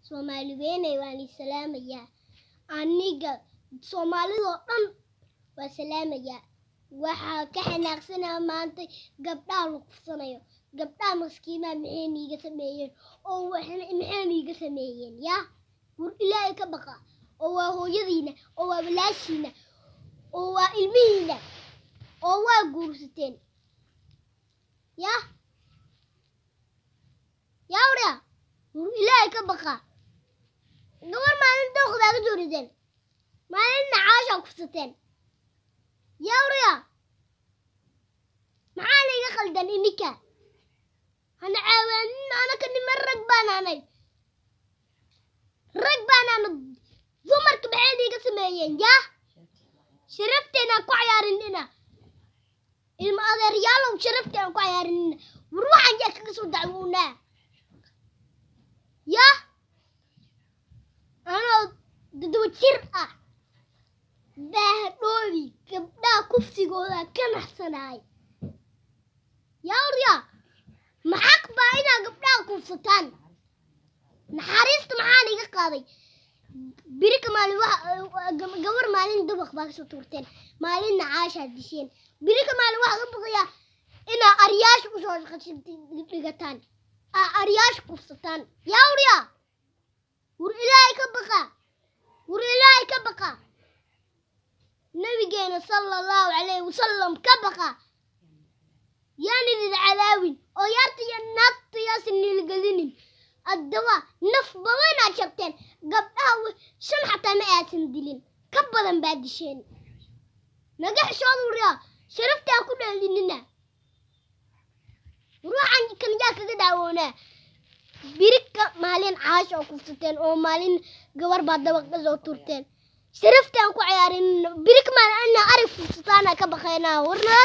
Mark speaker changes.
Speaker 1: Soomaali weynay waan i salaamayaa aniga Soomaalidoo dhan waa salaamayaa waxa ka xanaaqsanaa maanta gabdhaha lagu fusanayo gabdhaha maskiinaha maxay niiga sameeyeen oo maxay niiga sameeyeen yaa war Ilaahay ka baqa oo waa hooyadiina oo waa walaashiina oo waa ilmihiina oo waa guursateen yaa wariya war Ilaahay ka baqa gabar maalin dooqdaaga joorideen maalinna caasha kufsateen yaa wariya maxaa niiga qaldan ininka hana caawaanin anaka niman rag baanaanay dumarka maxay niiga sameeyeen yaa sharafteena ku ciyaarinina ilma adeeryaalow sharafteena ku ciyaarinina war waxaan yaa kaga soo dacwoonaa yaa anoo dadwa jir ah bahdhoodii gabdhaha kufsigooda ka naxsanaay yaa wariya maxaq baa inaa gabdhaha kufsataan naxariista maxaa niiga qaaday birika maalin gabar maalin dubaq baa kasoo tuurteen maalinna caashaa disheen birika maalin waxaa ka baqayaa inaa aryaasha usoo dhigataan aryaasha kufsataan yaa wariya war Ilaahay ka baqa nabigeena sallallahu alayhi wasallam ka baqa yaan idin cadaawin oo yaarta iyo naagta yaasan nilgelinin addawa naf badan aad shabteen gabdhaha shan xataa ma aasan dilin ka badan baa disheen naga xishooda wariya sharaftaa ku dheelinina ruuxan kan yaa kaga daawoonaa birika maalin caasha oo kufsateen oo maalin gabar baa dabaq ka soo turteen sharaftaan ku ciyaarinina birika maalin anna arag kufsataana ka baqaynaa warna